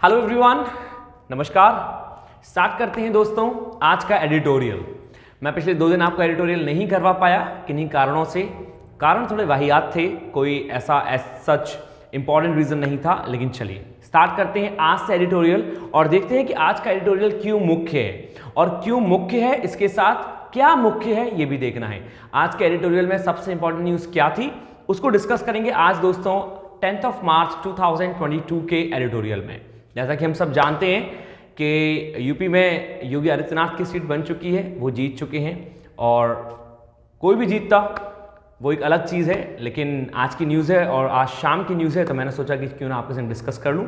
Hello everyone, नमस्कार। Start करते हैं दोस्तों आज का एडिटोरियल। मैं पिछले 2 दिन आपको एडिटोरियल नहीं करवा पाया, किन्हीं कारणों से। कारण थोड़े वाहियात थे, कोई ऐसा सच इंपॉर्टेंट रीजन नहीं था। लेकिन चलिए स्टार्ट करते हैं आज से एडिटोरियल और देखते हैं कि आज का एडिटोरियल क्यों मुख्य है और क्यों मुख्य है, इसके साथ क्या मुख्य है ये भी देखना है। आज के एडिटोरियल में सबसे इंपॉर्टेंट न्यूज़ क्या थी उसको डिस्कस करेंगे आज दोस्तों 10 मार्च 2022 के एडिटोरियल में। जैसा कि हम सब जानते हैं कि यूपी में योगी आदित्यनाथ की सीट बन चुकी है, वो जीत चुके हैं। और कोई भी जीतता वो एक अलग चीज़ है, लेकिन आज की न्यूज़ है और आज शाम की न्यूज़ है, तो मैंने सोचा कि क्यों ना आपके साथ डिस्कस कर लूँ।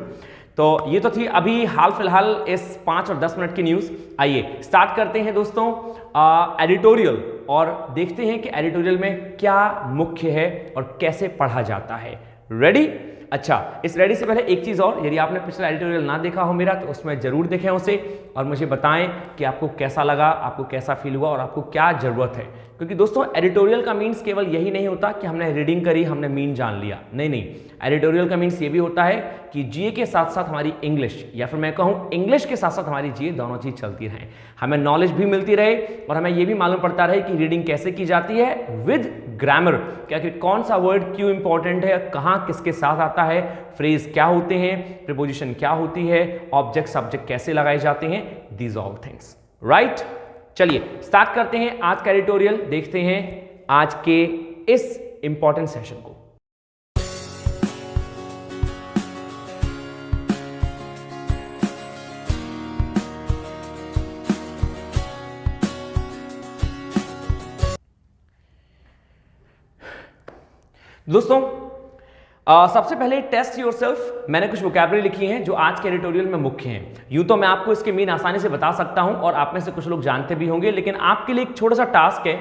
तो ये तो थी अभी हाल फिलहाल इस 5 और 10 मिनट की न्यूज़। आइए स्टार्ट करते हैं दोस्तों एडिटोरियल और देखते हैं कि एडिटोरियल में क्या मुख्य है और कैसे पढ़ा जाता है। रेडी? अच्छा, इस रेडी से पहले एक चीज़ और, यदि आपने पिछला एडिटोरियल ना देखा हो मेरा तो उसमें ज़रूर देखें उसे और मुझे बताएं कि आपको कैसा लगा, आपको कैसा फील हुआ और आपको क्या ज़रूरत है। क्योंकि दोस्तों एडिटोरियल का मीन्स केवल यही नहीं होता कि हमने रीडिंग करी, हमने मीन जान लिया। नहीं, एडिटोरियल का मीन्स ये भी होता है कि जीए के साथ साथ हमारी इंग्लिश, या फिर मैं कहूँ इंग्लिश के साथ साथ हमारी जीए, दोनों चीज़ चलती रहें। हमें नॉलेज भी मिलती रहे और हमें ये भी मालूम पड़ता रहे कि रीडिंग कैसे की जाती है विद ग्रामर। क्या कि कौन सा वर्ड क्यों इंपॉर्टेंट है, कहाँ किसके साथ आता है, फ्रेज क्या होते हैं, प्रीपोजिशन क्या होती है, ऑब्जेक्ट सब्जेक्ट कैसे लगाए जाते हैं, दीज ऑल थिंग्स। राइट? चलिए स्टार्ट करते हैं आज का एडिटोरियल, देखते हैं आज के इस इंपॉर्टेंट सेशन को। दोस्तों सबसे पहले टेस्ट योरसेल्फ। मैंने कुछ वोकैबुलरी लिखी हैं जो आज के एडिटोरियल में मुख्य हैं। यूं तो मैं आपको इसके मीन आसानी से बता सकता हूं और आप में से कुछ लोग जानते भी होंगे, लेकिन आपके लिए एक छोटा सा टास्क है।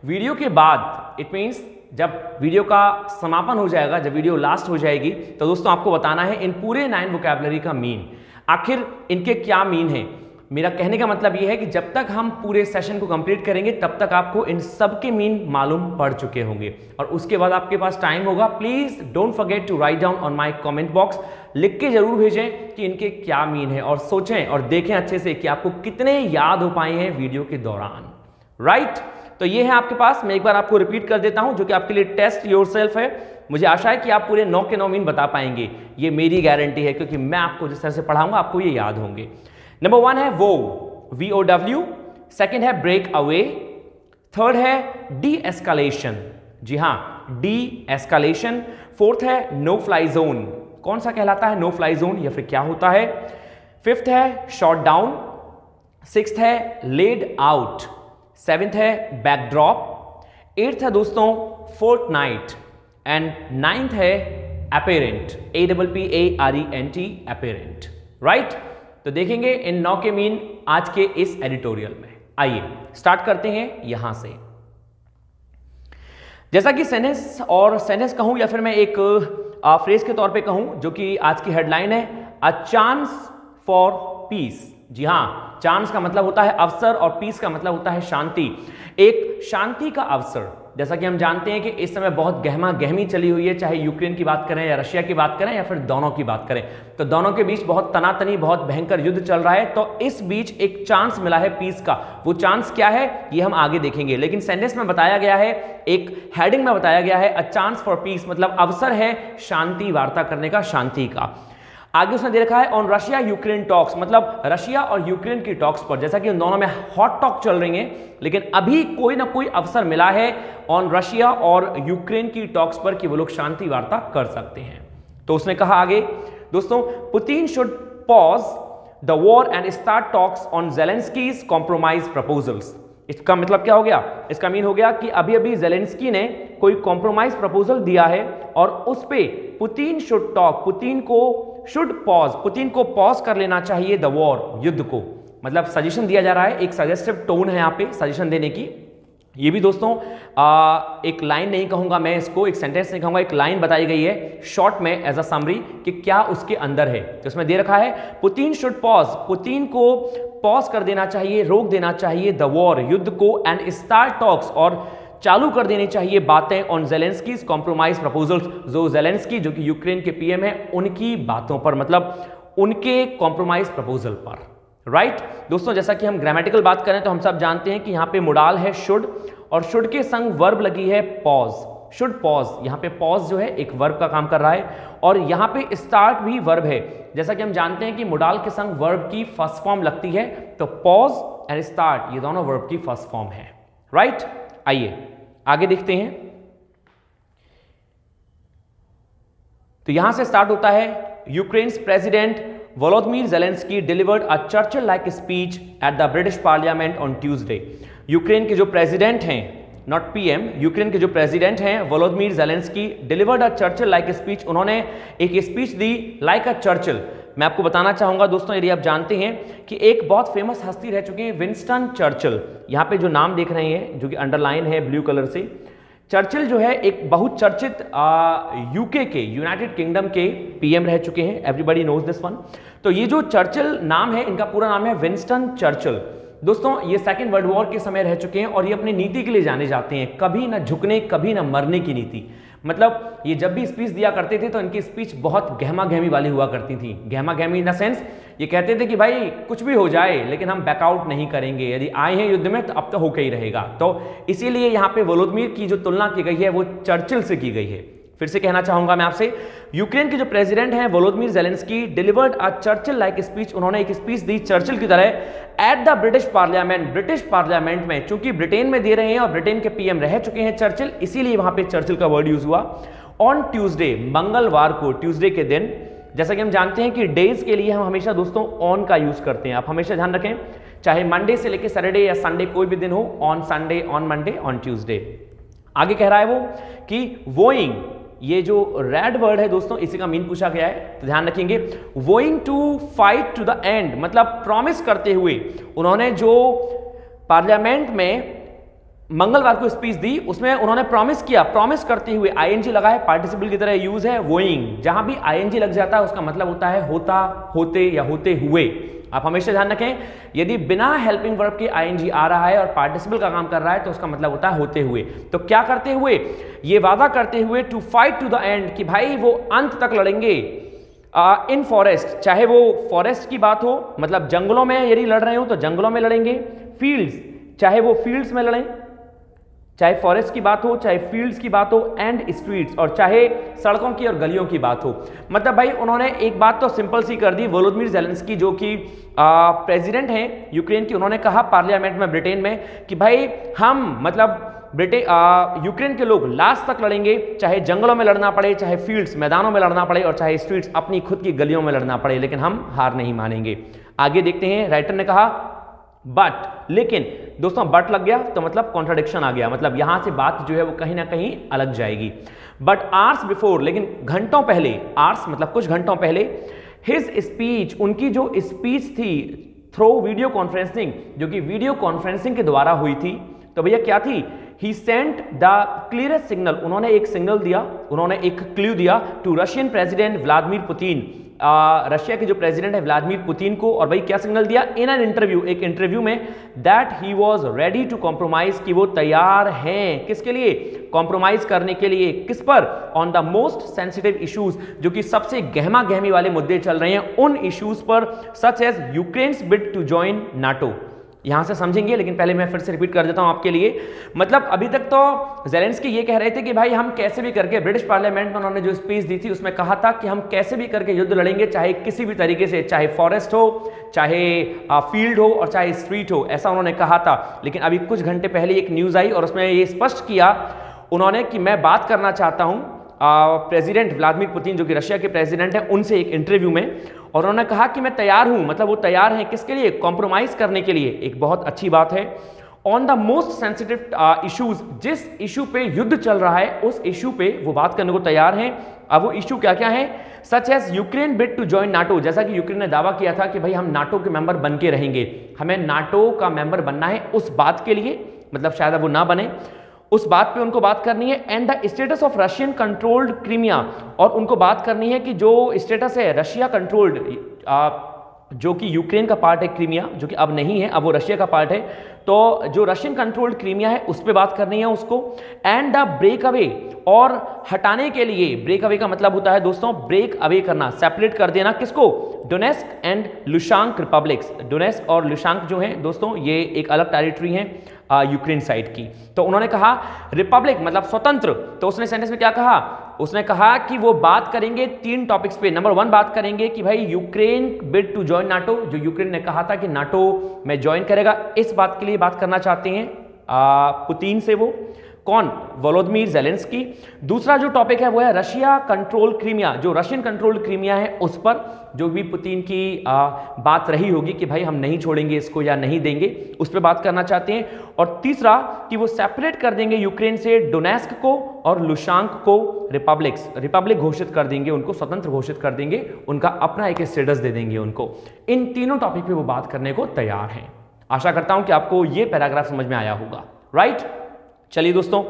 वीडियो के बाद, इट मीन्स जब वीडियो का समापन हो जाएगा, जब वीडियो लास्ट हो जाएगी, तो दोस्तों आपको बताना है इन पूरे 9 वोकैबुलरी का मीन, आखिर इनके क्या मीन है। मेरा कहने का मतलब यह है कि जब तक हम पूरे सेशन को कंप्लीट करेंगे तब तक आपको इन सब के मीन मालूम पड़ चुके होंगे और उसके बाद आपके पास टाइम होगा। Please don't forget to write down on my comment box. लिख के जरूर भेजें कि इनके क्या मीन है और सोचें और देखें अच्छे से कि आपको कितने याद हो पाए हैं वीडियो के दौरान। राइट? तो ये है आपके पास, मैं एक बार आपको रिपीट कर देता हूं, जो कि आपके लिए टेस्ट योरसेल्फ है। मुझे आशा है कि आप पूरे 9 के 9 मीन बता पाएंगे, ये मेरी गारंटी है, क्योंकि मैं आपको जिस तरह से पढ़ाऊंगा आपको ये याद होंगे। नंबर 1 है वो, VOW। सेकेंड है ब्रेक अवे। थर्ड है डी एस्कालेशन, जी हाँ, डी एस्कालेशन। फोर्थ है नो फ्लाई जोन। कौन सा कहलाता है नो फ्लाई जोन या फिर क्या होता है? फिफ्थ है शॉट डाउन। सिक्स्थ है लेड आउट। सेवेंथ है बैकड्रॉप। एट्थ है दोस्तों फोर्थ नाइट एंड नाइन्थ है अपेरेंट, APPARENT, अपेरेंट। राइट? तो देखेंगे इन 9 के मीन आज के इस एडिटोरियल में। आइए स्टार्ट करते हैं यहां से। जैसा कि सेंटेंस कहूं या फिर मैं एक फ्रेज के तौर पे कहूं, जो कि आज की हेडलाइन है, अ चांस फॉर पीस। जी हां, चांस का मतलब होता है अवसर और पीस का मतलब होता है शांति। एक शांति का अवसर। जैसा कि हम जानते हैं कि इस समय बहुत गहमा गहमी चली हुई है, चाहे यूक्रेन की बात करें या रशिया की बात करें या फिर दोनों की बात करें, तो दोनों के बीच बहुत तनातनी, बहुत भयंकर युद्ध चल रहा है। तो इस बीच एक चांस मिला है पीस का। वो चांस क्या है ये हम आगे देखेंगे, लेकिन सेंटेंस में बताया गया है, एक हेडिंग में बताया गया है, अ चांस फॉर पीस, मतलब अवसर है शांति वार्ता करने का, शांति का। आगे उसने दे रखा है ऑन रशिया यूक्रेन टॉक्स, मतलब रशिया और यूक्रेन की टॉक्स पर। जैसा कि उन दोनों में हॉट टॉक चल रही हैं, लेकिन अभी कोई ना कोई अवसर मिला है ऑन रशिया और यूक्रेन की टॉक्स पर कि वो लोग शांति वार्ता कर सकते हैं। तो उसने कहा आगे दोस्तों, Putin should pause the war and start talks on Zelensky's compromise proposals. इसका मतलब क्या हो गया? इसका मीन हो गया कि अभी अभी ज़ेलेंस्की ने कोई कॉम्प्रोमाइज प्रपोजल दिया है और उस पे पुतिन शुड टॉक, पुतिन को पॉज कर लेना चाहिए द वॉर, युद्ध को। मतलब सजेशन दिया जा रहा है, एक सजेस्टिव टोन है यहाँ पे सजेशन देने की। ये भी दोस्तों एक लाइन नहीं कहूंगा मैं इसको, एक सेंटेंस नहीं कहूंगा, एक लाइन बताई गई है शॉर्ट में एज अ समरी कि क्या उसके अंदर है। तो इसमें दे रखा है पुतिन शुड पॉज, पुतिन को पॉज कर देना चाहिए, रोक देना चाहिए द वॉर, युद्ध को, एंड स्टार्ट टॉक्स, और चालू कर देनी चाहिए बातें ऑन ज़ेलेंस्कीज कॉम्प्रोमाइज प्रपोजल्स, जो ज़ेलेंस्की जो कि यूक्रेन के पीएम है उनकी बातों पर, मतलब उनके कॉम्प्रोमाइज प्रपोजल पर। राइट दोस्तों, जैसा कि हम ग्रामेटिकल बात करें तो हम सब जानते हैं कि यहाँ पे मोडाल है शुड, और शुड के संग वर्ब लगी है पॉज, शुड पॉज। यहाँ पे पॉज जो है एक वर्ब का काम कर रहा है, और यहाँ पे स्टार्ट भी वर्ब है। जैसा कि हम जानते हैं कि मोडाल के संग वर्ब की फर्स्ट फॉर्म लगती है, तो पॉज एंड स्टार्ट ये दोनों वर्ब की फर्स्ट फॉर्म है। राइट, आइए आगे देखते हैं। तो यहां से स्टार्ट होता है, Ukraine's president Volodymyr Zelensky delivered a Churchill like speech at the British parliament on Tuesday. Ukraine के जो प्रेसिडेंट हैं, नॉट पीएम, यूक्रेन के जो प्रेसिडेंट हैं Volodymyr Zelensky delivered a Churchill like speech, उन्होंने एक स्पीच दी लाइक अ चर्चिल। मैं आपको बताना चाहूंगा दोस्तों, यदि आप जानते हैं कि एक बहुत फेमस हस्ती रह चुके हैं विंस्टन चर्चिल। यहाँ पे जो नाम देख रहे हैं जो कि अंडरलाइन है ब्लू कलर से, चर्चिल जो है एक बहुत चर्चित यूके के, यूनाइटेड किंगडम के पीएम रह चुके हैं। Everybody knows this one. तो ये जो चर्चिल नाम है, इनका पूरा नाम है विंस्टन चर्चिल। दोस्तों ये सेकेंड वर्ल्ड वॉर के समय रह चुके हैं, और ये अपनी नीति के लिए जाने जाते हैं, कभी ना झुकने कभी ना मरने की नीति। मतलब ये जब भी स्पीच दिया करते थे तो इनकी स्पीच बहुत गहमा गहमी वाली हुआ करती थी। गहमा गहमी इन द सेंस, ये कहते थे कि भाई कुछ भी हो जाए लेकिन हम बैकआउट नहीं करेंगे, यदि आए हैं युद्ध में तो अब तो होकर ही रहेगा। तो इसीलिए यहाँ पे वोलोदिमीर की जो तुलना की गई है वो चर्चिल से की गई है। फिर से कहना चाहूंगा मैं आपसे, यूक्रेन के जो प्रेसिडेंट हैं Volodymyr Zelensky delivered a Churchill like speech, उन्होंने एक स्पीच दी चर्चिल की तरह at the British parliament, British parliament में। चूंकि ब्रिटेन में दे रहे हैं और ब्रिटेन के पीएम रह चुके हैं चर्चिल, इसीलिए वहां पे चर्चिल का वर्ड यूज हुआ। ऑन ट्यूसडे, मंगलवार को, ट्यूसडे के दिन। जैसा कि हम जानते हैं कि डेज के लिए हम हमेशा दोस्तों ऑन का यूज करते हैं, आप हमेशा ध्यान रखें, चाहे मंडे से लेकर सैटरडे या संडे कोई भी दिन हो, on Sunday, on Monday, on Tuesday. आगे कह रहा है वो कि वोइंग, ये जो रेड वर्ड है दोस्तों इसी का मीन पूछा गया है, तो ध्यान रखेंगे। Vowing to fight to the end, मतलब प्रॉमिस करते हुए उन्होंने जो पार्लियामेंट में मंगलवार को स्पीच दी उसमें उन्होंने प्रॉमिस किया, प्रॉमिस करते हुए आईएनजी लगा है, पार्टिसिपल की तरह यूज है वोइंग। जहां भी आईएनजी लग जाता है उसका मतलब होता है होता, होते या होते हुए। आप हमेशा ध्यान रखें, यदि बिना हेल्पिंग वर्ब के आईएनजी आ रहा है और पार्टिसिपल का काम कर रहा है तो उसका मतलब होता है होते हुए। तो क्या करते हुए, ये वादा करते हुए, to fight to the end, कि भाई वो अंत तक लड़ेंगे। इन फॉरेस्ट, चाहे वो फॉरेस्ट की बात हो, मतलब जंगलों में यदि लड़ रहे हो तो जंगलों में लड़ेंगे। फील्ड्स, चाहे वो फील्ड्स में लड़ें, चाहे फॉरेस्ट की बात हो, चाहे फील्ड्स की बात हो, एंड स्ट्रीट्स, और चाहे सड़कों की और गलियों की बात हो। मतलब भाई उन्होंने एक बात तो सिंपल सी कर दी, वोलोदिमीर ज़ेलेंस्की जो कि प्रेसिडेंट हैं यूक्रेन की, उन्होंने कहा पार्लियामेंट में ब्रिटेन में कि भाई हम, मतलब यूक्रेन के लोग लास्ट तक लड़ेंगे, चाहे जंगलों में लड़ना पड़े, चाहे फील्ड्स मैदानों में लड़ना पड़े, और चाहे स्ट्रीट्स अपनी खुद की गलियों में लड़ना पड़े, लेकिन हम हार नहीं मानेंगे। आगे देखते हैं, राइटर ने कहा बट, लेकिन दोस्तों बट लग गया तो मतलब कॉन्ट्राडिक्शन आ गया, मतलब यहां से बात जो है वो कहीं ना कहीं अलग जाएगी। बट आवर्स बिफोर, लेकिन घंटों पहले, आवर्स मतलब कुछ घंटों पहले, हिज स्पीच, उनकी जो स्पीच थी थ्रू वीडियो कॉन्फ्रेंसिंग, जो कि वीडियो कॉन्फ्रेंसिंग के द्वारा हुई थी, तो भैया क्या थी, he sent the clearest signal, उन्होंने एक सिग्नल दिया, उन्होंने एक क्लू दिया to Russian president Vladimir Putin, Russia के जो प्रेसिडेंट है व्लादिमीर पुतिन को। और भाई क्या सिग्नल दिया, इन एन इंटरव्यू, एक इंटरव्यू में, that he was ready to compromise, कि वो तैयार हैं किसके लिए, कॉम्प्रोमाइज करने के लिए। किस पर, on the most sensitive issues, जो कि सबसे गहमा गहमी वाले मुद्दे चल रहे हैं उन इश्यूज पर, such as Ukraine's bid to join NATO. यहां से समझेंगे, लेकिन पहले मैं फिर से रिपीट कर देता हूं आपके लिए। मतलब अभी तक तो ज़ेलेंस्की ये कह रहे थे कि भाई हम कैसे भी करके, ब्रिटिश पार्लियामेंट में उन्होंने जो स्पीच दी थी उसमें कहा था कि हम कैसे भी करके युद्ध लड़ेंगे, चाहे किसी भी तरीके से, चाहे फॉरेस्ट हो, चाहे फील्ड हो, और चाहे स्ट्रीट हो, ऐसा उन्होंने कहा था। लेकिन अभी कुछ घंटे पहले एक न्यूज आई और उसमें ये स्पष्ट किया उन्होंने कि मैं बात करना चाहता हूं प्रेसिडेंट व्लादिमीर पुतिन, जो कि रशिया के प्रेसिडेंट हैं, उनसे एक इंटरव्यू में, और उन्होंने कहा कि मैं तैयार हूं, मतलब वो तैयार हैं किसके लिए, कॉम्प्रोमाइज करने के लिए। एक बहुत अच्छी बात है। On the most sensitive issues, जिस इशू पे युद्ध चल रहा है उस इशू पे वो बात करने को तैयार हैं। अब वो इशू क्या क्या है, such as Ukraine bid to join NATO, जैसा कि यूक्रेन ने दावा किया था कि भाई हम नाटो के मेंबर बन के रहेंगे, हमें नाटो का मेंबर बनना है, उस बात के लिए, मतलब शायद वो ना बने, उस बात पे उनको बात करनी है। And the status of Russian controlled Crimea, और उनको बात करनी है कि जो स्टेटस है रशिया कंट्रोल्ड जो कि यूक्रेन का पार्ट है क्रीमिया, जो कि अब नहीं है, अब वो रशिया का पार्ट है, तो जो रशियन कंट्रोल्ड क्रीमिया है उस पर बात करनी है उसको। एंड द ब्रेक अवे, और हटाने के लिए, ब्रेक अवे का मतलब होता है दोस्तों ब्रेक अवे करना, सेपरेट कर देना, किसको? Donetsk and Luhansk republics. Donetsk और लुशांक जो है दोस्तों ये एक अलग टेरिटरी है यूक्रेन साइड की। तो उन्होंने कहा रिपब्लिक मतलब स्वतंत्र, तो उसने सेंटेंस में क्या कहा? उसने कहा कि वो बात करेंगे 3 टॉपिक्स पे। नंबर 1 बात करेंगे कि भाई Ukraine bid to join NATO, जो यूक्रेन ने कहा था कि नाटो में ज्वाइन करेगा, इस बात के लिए बात करना चाहते हैं पुतिन से। वो कौन? Volodymyr Zelensky. दूसरा जो टॉपिक है वो है रशिया कंट्रोल क्रीमिया, जो रशियन कंट्रोल्ड क्रीमिया है उस पर जो भी पुतिन की बात रही होगी कि भाई हम नहीं छोड़ेंगे इसको या नहीं देंगे, उस पर बात करना चाहते हैं। और तीसरा कि वो सेपरेट कर देंगे यूक्रेन से डोनेस्क को और लुशांक को रिपब्लिक घोषित कर देंगे, उनको स्वतंत्र घोषित कर देंगे, उनका अपना एक स्टेटस दे देंगे उनको। इन तीनों टॉपिक पे वो बात करने को तैयार हैं। आशा करता हूं कि आपको ये पैराग्राफ समझ में आया होगा, राइट? चलिए दोस्तों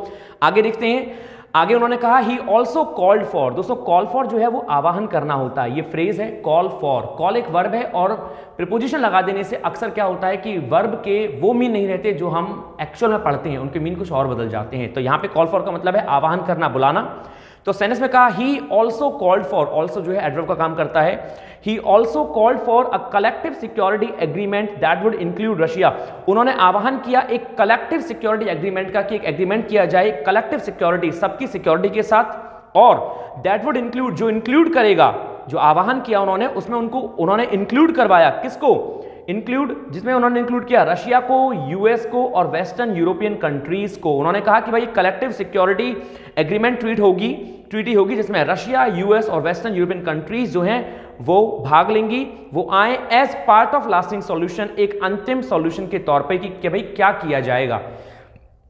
आगे देखते हैं। आगे उन्होंने कहा ही ऑल्सो कॉल्ड फॉर। दोस्तों कॉल फॉर जो है वो आवाहन करना होता है, ये फ्रेज है कॉल फॉर। कॉल एक वर्ब है और प्रीपोजिशन लगा देने से अक्सर क्या होता है कि वर्ब के वो मीन नहीं रहते जो हम एक्चुअल में पढ़ते हैं, उनके मीन कुछ और बदल जाते हैं। तो यहाँ पे कॉल फॉर का मतलब है आवाहन करना, बुलाना। तो सेंटेंस में कहा he also called for, also जो है एडवर्ब का काम करता है। He also called for a collective security agreement that would include Russia. उन्होंने आह्वान किया एक कलेक्टिव सिक्योरिटी एग्रीमेंट का, कि एक एग्रीमेंट किया जाए कलेक्टिव सिक्योरिटी, सबकी सिक्योरिटी के साथ, और दैट वुड इंक्लूड, जो इंक्लूड करेगा, जो आह्वान किया उन्होंने उसमें उन्होंने इंक्लूड करवाया, किसको इंक्लूड? जिसमें उन्होंने इंक्लूड किया रशिया को, यूएस को और वेस्टर्न यूरोपियन कंट्रीज को। उन्होंने कहा कि भाई कलेक्टिव सिक्योरिटी एग्रीमेंट ट्रीटी होगी जिसमें रशिया, यूएस और वेस्टर्न यूरोपियन कंट्रीज जो हैं वो भाग लेंगी, वो आए as part of lasting solution, एक अंतिम सॉल्यूशन के तौर पे कि भाई क्या किया जाएगा।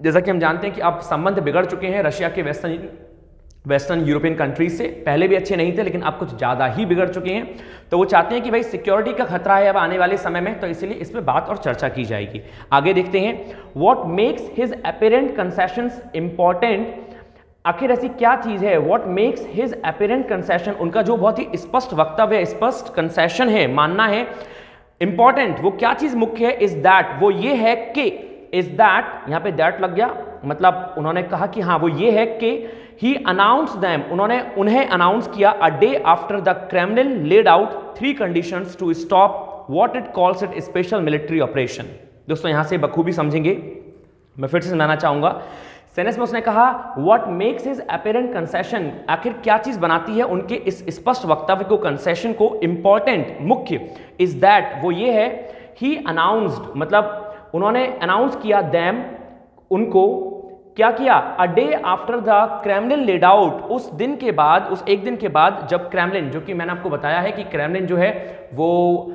जैसा कि हम जानते हैं कि अब संबंध बिगड़ चुके हैं रशिया के वेस्टर्न यूरोपियन कंट्रीज से, पहले भी अच्छे नहीं थे लेकिन अब कुछ ज्यादा ही बिगड़ चुके हैं। तो वो चाहते हैं कि भाई सिक्योरिटी का खतरा है अब आने वाले समय में, तो इसलिए इस पर बात और चर्चा की जाएगी। आगे देखते हैं what makes his apparent concessions important. आखिर ऐसी क्या चीज है? What makes his apparent concession, उनका जो बहुत ही स्पष्ट वक्तव्य, स्पष्ट कंसेशन है, मानना है इंपॉर्टेंट, वो क्या चीज मुख्य है? इज दैट, वो ये है कि, इज दैट, यहां पे दैट लग गया, मतलब उन्होंने कहा कि हाँ वो ये है कि ही अनाउंस दैम, उन्होंने उन्हें अनाउंस किया a day after the Kremlin laid out 3 conditions to stop what it calls it special military operation. दोस्तों यहां से बखूबी समझेंगे, मैं फिर से सुनाना चाहूंगा। सेनेस में उसने कहा what makes his apparent concession, आखिर क्या चीज बनाती है उनके इस स्पष्ट वक्तव्य को, कंसेशन को इंपॉर्टेंट, मुख्य। इज दैट, वो ये है, ही अनाउंस्ड, मतलब उन्होंने अनाउंस किया दैम, उनको क्या किया, a day after the Kremlin laid out, उस दिन के बाद, उस एक दिन के बाद जब क्रेमलिन, जो कि मैंने आपको बताया है कि क्रेमलिन जो है वो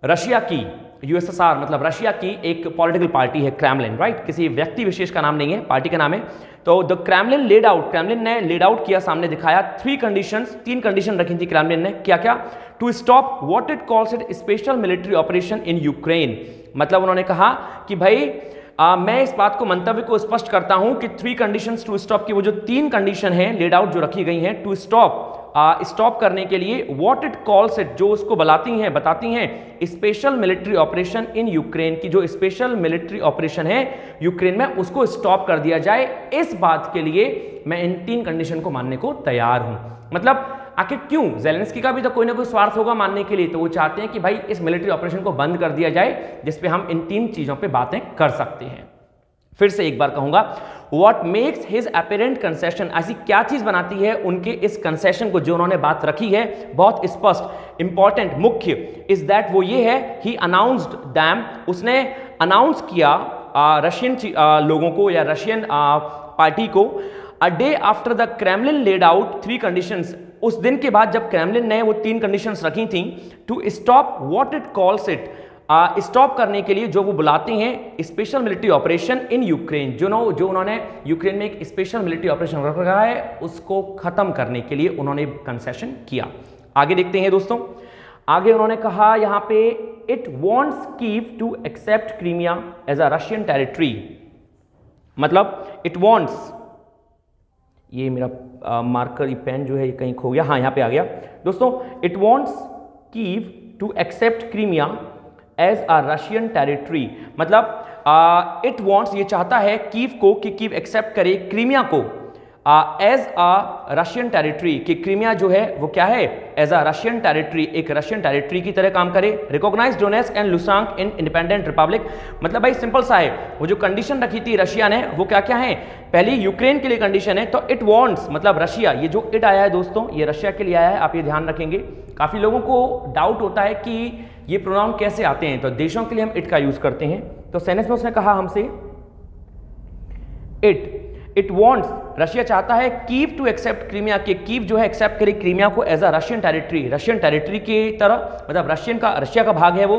रशिया की, यूएसएसआर मतलब रशिया की एक पॉलिटिकल पार्टी है क्रेमलिन, राइट, किसी व्यक्ति विशेष का नाम नहीं है, पार्टी का नाम है। तो the Kremlin laid out, Kremlin ने लेड आउट किया, सामने दिखाया 3 कंडीशंस, 3 कंडीशन रखी थी क्रेमलिन ने, क्या क्या? To stop what it calls it special military operation in Ukraine, मतलब उन्होंने कहा कि भाई मैं इस बात को, मंतव्य को स्पष्ट करता हूं कि 3 कंडीशंस टू स्टॉप की, वो जो 3 कंडीशन है लेड आउट जो रखी गई हैं टू स्टॉप करने के लिए, व्हाट इट कॉल्स इट, जो उसको बताती हैं special military operation in Ukraine की, जो स्पेशल मिलिट्री ऑपरेशन है यूक्रेन में उसको स्टॉप कर दिया जाए। इस बात के लिए मैं इन 3 कंडीशन को मानने को तैयार हूं। मतलब आखिर क्यों? ज़ेलेंस्की का भी तो कोई ना कोई स्वार्थ होगा मानने के लिए, तो वो चाहते हैं कि भाई इस मिलिट्री ऑपरेशन को बंद कर दिया जाए, जिसपे हम इन 3 चीजों पे बातें कर सकते हैं। फिर से एक बार कहूंगा, what makes his apparent concession, ऐसी क्या चीज बनाती है उनके इस कंसेशन को, जो उन्होंने बात रखी है बहुत स्पष्ट, इंपॉर्टेंट, मुख्य। इज दैट, वो ये है, ही अनाउंस्ड दैम, उसने अनाउंस किया रशियन लोगों को या रशियन पार्टी को, अ day after the Kremlin laid out 3 conditions, उस दिन के बाद जब क्रेमलिन ने वो 3 कंडीशंस रखी थी, to stop what it calls it, stop करने के लिए जो वो बुलाते हैं special military operation in Ukraine, जो उन्होंने यूक्रेन में एक स्पेशल मिलिट्री ऑपरेशन रखा है उसको खत्म करने के लिए उन्होंने कंसेशन किया। आगे देखते हैं दोस्तों, आगे उन्होंने कहा यहां पे it wants Kyiv to accept Crimea as a Russian territory, मतलब इट वांट्स, ये मेरा मार्कर पेन जो है ये कहीं खो गया, हाँ यहाँ पे आ गया दोस्तों, it wants Kyiv to accept Crimea as a Russian territory, मतलब इट वांट्स, ये चाहता है कीव को कि कीव एक्सेप्ट करे क्रीमिया को एज अ रशियन टेरिटरी, कि क्रीमिया जो है वो क्या है, एज अ रशियन टेरिटरी, एक रशियन टेरिटरी की तरह काम करे। Recognise Donetsk and Luhansk in independent republic, मतलब भाई सिंपल सा है, वो जो कंडीशन रखी थी रशिया ने वो क्या क्या है, पहली यूक्रेन के लिए कंडीशन है, तो इट वांट्स, मतलब रशिया, ये जो इट आया है दोस्तों ये रशिया के लिए आया है, आप ये ध्यान रखेंगे। काफी लोगों को डाउट होता है कि ये प्रोनाउन कैसे आते हैं, तो देशों के लिए हम इट का यूज करते हैं। तो सेनेस में उसने कहा हमसे इट वांट्स, रशिया चाहता है कीव टू एक्सेप्ट क्रीमिया, के कीव जो है एक्सेप्ट करे क्रीमिया को as a Russian territory, Russian territory की तरह, मतलब रशिया का भाग है वो।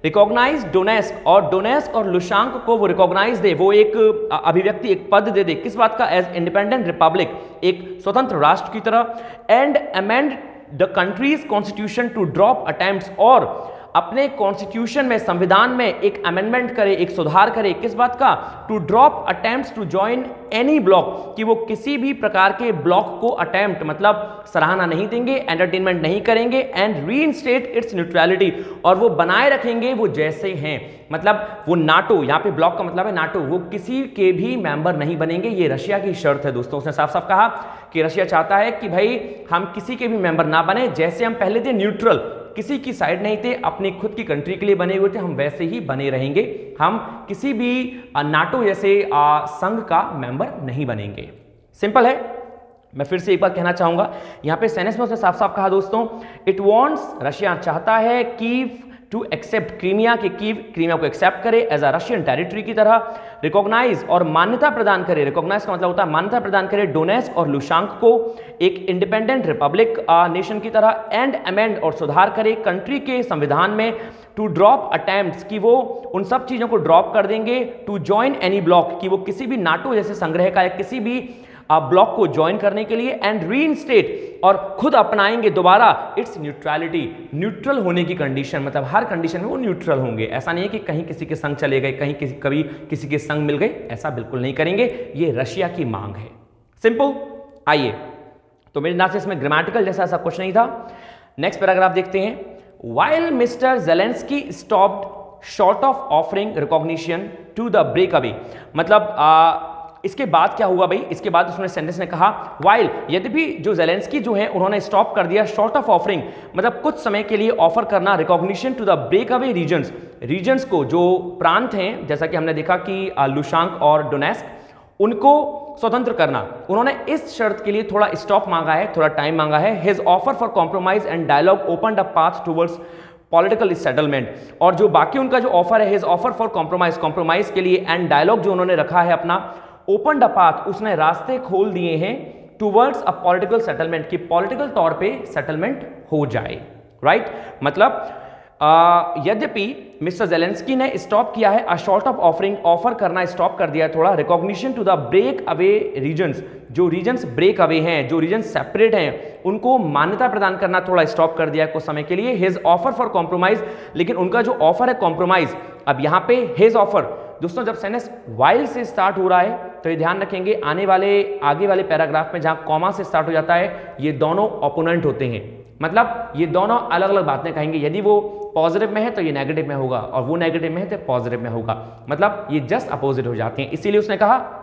रिकॉग्नाइज डोनेस्क, और डोनेस्क और लुशांक को वो रिकॉग्नाइज दे, वो एक अभिव्यक्ति, एक पद दे दे, किस बात का, एज इंडिपेंडेंट रिपब्लिक, एक स्वतंत्र राष्ट्र की तरह। And amend the country's constitution to drop attempts, और अपने कॉन्स्टिट्यूशन में, संविधान में एक अमेंडमेंट करे, एक सुधार करे, किस बात का, to drop attempts to join any bloc, कि वो किसी भी प्रकार के ब्लॉक को अटेम्प्ट, मतलब सराहना नहीं देंगे, एंटरटेनमेंट नहीं करेंगे। एंड रीइंस्टेट इट्स न्यूट्रलिटी, और वो बनाए रखेंगे वो जैसे हैं, मतलब वो नाटो, यहाँ पे ब्लॉक का मतलब है नाटो, वो किसी के भी मेंबर नहीं बनेंगे, ये रशिया की शर्त है दोस्तों। उसने साफ साफ कहा कि रशिया चाहता है कि भाई हम किसी के भी मेंबर ना बने, जैसे हम पहले थे न्यूट्रल, किसी की साइड नहीं थे, अपनी खुद की कंट्री के लिए बने हुए थे, हम वैसे ही बने रहेंगे, हम किसी भी नाटो जैसे संघ का मेंबर नहीं बनेंगे। सिंपल है। मैं फिर से एक बार कहना चाहूंगा, यहां पे सेनेस में उसने साफ साफ कहा दोस्तों, इट वांट्स, रशिया चाहता है कीव टू एक्सेप्ट क्रीमिया, के कीव क्रीमिया को एक्सेप्ट करे एज अ रशियन टेरिटरी की तरह। रिकॉग्नाइज, और मान्यता प्रदान करे, रिकॉग्नाइज का मतलब होता है मान्यता प्रदान करे डोनेस्क और लुशांक को एक इंडिपेंडेंट रिपब्लिक नेशन की तरह। एंड अमेंड, और सुधार करे कंट्री के संविधान में, टू ड्रॉप अटेम्प्ट्स, कि वो उन सब चीजों को ड्रॉप कर देंगे, टू ज्वाइन एनी ब्लॉक, कि वो किसी भी नाटो जैसे संग्रह का या किसी भी ब्लॉक को ज्वाइन करने के लिए। एंड रीइंस्टेट, और खुद अपनाएंगे दोबारा इट्स न्यूट्रलिटी, न्यूट्रल होने की कंडीशन, मतलब हर कंडीशन में वो न्यूट्रल होंगे। ऐसा नहीं है कि कहीं किसी के संग चले गए, कहीं कभी किसी के संग मिल गए, ऐसा बिल्कुल नहीं करेंगे, ये रशिया की मांग है। सिंपल। आइए, तो मेरे नाम से इसमें ग्रामेटिकल जैसा ऐसा कुछ नहीं था। नेक्स्ट पैराग्राफ देखते हैं। While mister Zelensky stopped short of offering recognition to the breakaway, मतलब इसके बाद क्या हुआ भाई, इसके बाद उसने सेंटेंस ने कहा वाइल, यद्यपि जो ज़ेलेंस्की जो है उन्होंने स्टॉप कर दिया शॉर्ट ऑफ ऑफरिंग, मतलब कुछ समय के लिए ऑफर करना recognition to the breakaway regions, regions को, जो प्रांत हैं, जैसा कि हमने देखा कि लुशांक और डोनेस्क, उनको स्वतंत्र करना, उन्होंने इस शर्त के लिए थोड़ा स्टॉप मांगा है, थोड़ा टाइम मांगा है। His offer for compromise and dialogue opened a path towards political settlement, और जो बाकी उनका जो ऑफर है, his offer for compromise, compromise के लिए, एंड डायलॉग जो उन्होंने रखा है अपना, ओपन द पाथ, उसने रास्ते खोल दिए हैं टुवर्ड्स अ पॉलिटिकल सेटलमेंट, कि पॉलिटिकल तौर पे सेटलमेंट हो जाए, राइट। मतलब यद्यपि मिस्टर ज़ेलेंस्की ने स्टॉप किया है a short of offering, offer करना स्टॉप कर दिया थोड़ा, recognition to the breakaway regions, जो रीजन्स ब्रेक अवे हैं, जो रीजन्स सेपरेट हैं, उनको मान्यता प्रदान करना थोड़ा स्टॉप कर दिया कुछ समय के लिए। हिज ऑफर फॉर कॉम्प्रोमाइज, लेकिन उनका जो ऑफर है कॉम्प्रोमाइज, अब यहां पे हिज ऑफर, दोस्तों जब सेंटेंस वाइल से स्टार्ट हो रहा है तो ये ध्यान रखेंगे, आगे वाले पैराग्राफ में जहां कॉमा से स्टार्ट हो जाता है, ये दोनों ओपोनेंट होते हैं, मतलब ये दोनों अलग अलग बातें कहेंगे। यदि वो पॉजिटिव में है तो ये नेगेटिव में होगा, और वो नेगेटिव में है तो पॉजिटिव में होगा, मतलब ये जस्ट अपोजिट हो जाते हैं। इसीलिए उसने कहा,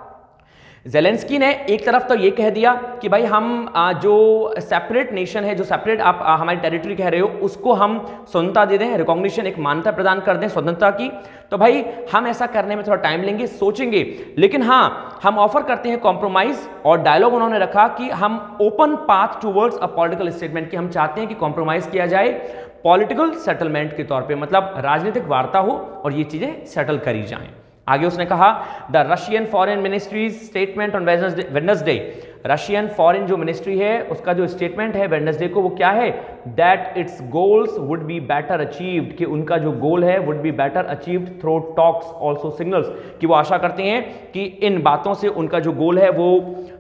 ज़ेलेंस्की ने एक तरफ तो ये कह दिया कि भाई हम जो सेपरेट नेशन है, जो सेपरेट आप हमारी टेरिटरी कह रहे हो, उसको हम स्वतंत्रता दे दें, रिकॉग्निशन, एक मान्यता प्रदान कर दें स्वतंत्रता की, तो भाई हम ऐसा करने में थोड़ा टाइम लेंगे, सोचेंगे, लेकिन हाँ हम ऑफर करते हैं कॉम्प्रोमाइज, और डायलॉग उन्होंने रखा कि हम open path towards a political statement, कि हम चाहते हैं कि कॉम्प्रोमाइज किया जाए पॉलिटिकल सेटलमेंट के तौर पे, मतलब राजनीतिक वार्ता हो और ये चीजें सेटल करी जाएं। आगे उसने कहा, the Russian foreign ministries statement on Wednesday, Russian foreign जो मिनिस्ट्री है उसका जो स्टेटमेंट है वेडनेसडे को, वो क्या है, that it's goals would be better achieved, कि उनका जो गोल है would be better achieved through talks also signals, कि वो आशा करते हैं कि इन बातों से उनका जो गोल है वो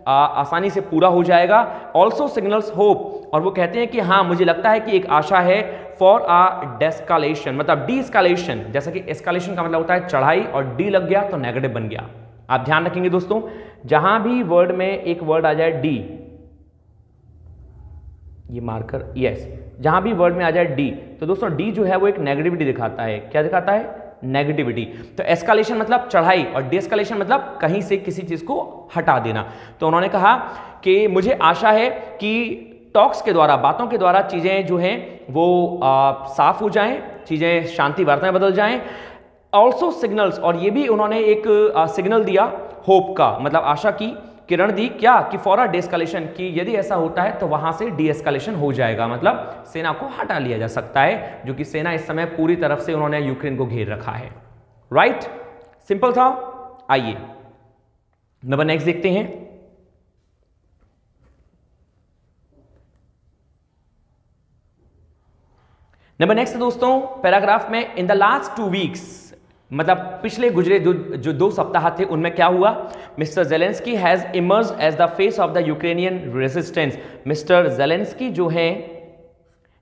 आसानी से पूरा हो जाएगा। ऑल्सो सिग्नल्स होप, और वो कहते हैं कि हाँ मुझे लगता है कि एक आशा है फॉर आ डेस्कालेशन, मतलब डी एस्कालेशन, जैसा कि एस्कालेशन का मतलब होता है चढ़ाई, और डी लग गया तो नेगेटिव बन गया। आप ध्यान रखेंगे दोस्तों, जहां भी वर्ड में एक वर्ड आ जाए डी, ये मार्कर, यस, जहां भी वर्ड में आ जाए डी, तो दोस्तों डी जो है वो एक नेगेटिविटी दिखाता है। क्या दिखाता है? नेगेटिविटी। तो एस्केलेशन मतलब चढ़ाई और डिएस्केलेशन मतलब कहीं से किसी चीज को हटा देना। तो उन्होंने कहा कि मुझे आशा है कि टॉक्स के द्वारा, बातों के द्वारा चीजें जो हैं वो साफ हो जाएं, चीजें शांति वार्ता में बदल जाएं। ऑल्सो सिग्नल्स, और ये भी उन्होंने एक सिग्नल दिया होप का, मतलब आशा की किरण दी, क्या कि फॉर अ डिएस्केलेशन, कि यदि ऐसा होता है तो वहां से डिएस्केलेशन हो जाएगा, मतलब सेना को हटा लिया जा सकता है, जो कि सेना इस समय पूरी तरफ से उन्होंने यूक्रेन को घेर रखा है। राइट, सिंपल था। आइए नंबर नेक्स्ट देखते हैं। नंबर नेक्स्ट दोस्तों पैराग्राफ में, इन द लास्ट 2 वीक्स, मतलब पिछले गुजरे जो 2 सप्ताह थे उनमें क्या हुआ? Mister Zelensky has emerged as the face of the Ukrainian resistance. Mister Zelensky जो है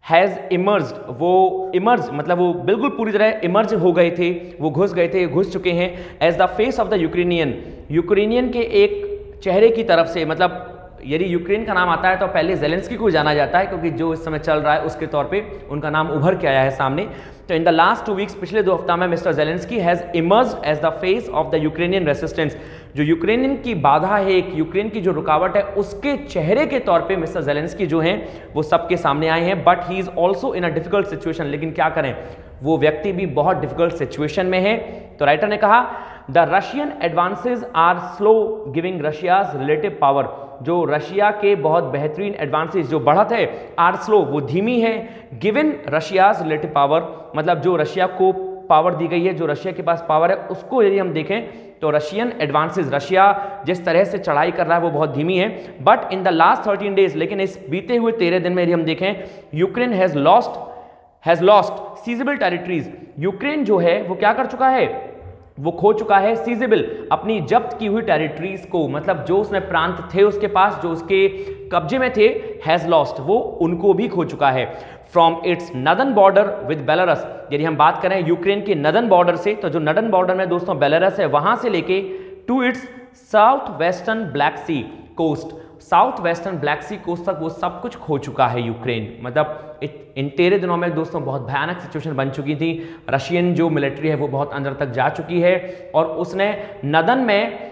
हैज इमर्ज, वो इमर्ज मतलब वो बिल्कुल पूरी तरह इमर्ज हो गए थे, वो घुस गए थे, घुस चुके हैं as the face of the Ukrainian के एक चेहरे की तरफ से। मतलब यदि यूक्रेन का नाम आता है तो पहले जेलेंस्की को जाना जाता है, क्योंकि जो इस समय चल रहा है उसके तौर पे उनका नाम उभर के आया है सामने। तो इन द लास्ट 2 वीक्स, पिछले 2 हफ्ता में, mister Zelensky has emerged as the face of the Ukrainian resistance. जो यूक्रेनियन की बाधा है, एक यूक्रेन की जो रुकावट है, उसके चेहरे के तौर पे मिस्टर जेलेंस्की जो हैं वो सबके सामने आए हैं। But he is also in a difficult situation, लेकिन क्या करें, वो व्यक्ति भी बहुत डिफिकल्ट सिचुएशन में है। तो राइटर ने कहा the Russian advances are slow giving Russia's relative power. जो रशिया के बहुत बेहतरीन एडवांसेज, जो बढ़त है, आर स्लो, वो धीमी है, गिवन रशियाज रिलेटिव पावर, मतलब जो रशिया को पावर दी गई है, जो रशिया के पास पावर है, उसको यदि हम देखें तो रशियन एडवांसेज, रशिया जिस तरह से चढ़ाई कर रहा है वो बहुत धीमी है। But in the last 13 days, लेकिन इस बीते हुए 13 दिन में यदि हम देखें, Ukraine has lost sizeable territories. Ukraine जो है वो क्या कर चुका है? वो खो चुका है सीजेबल, अपनी जब्त की हुई टेरिटरीज को, मतलब जो उसमें प्रांत थे उसके पास, जो उसके कब्जे में थे, हैज लॉस्ट, वो उनको भी खो चुका है। From its northern border with Belarus, यदि हम बात करें यूक्रेन के नदर्न बॉर्डर से, तो जो नदर्न बॉर्डर में दोस्तों बेलारस है, वहां से लेके to its south western Black Sea coast, south western Black Sea coast तक वो सब कुछ खो चुका है यूक्रेन। मतलब इन 13 दिनों में दोस्तों बहुत भयानक सिचुएशन बन चुकी थी। रशियन जो मिलिट्री है वो बहुत अंदर तक जा चुकी है, और उसने नदन में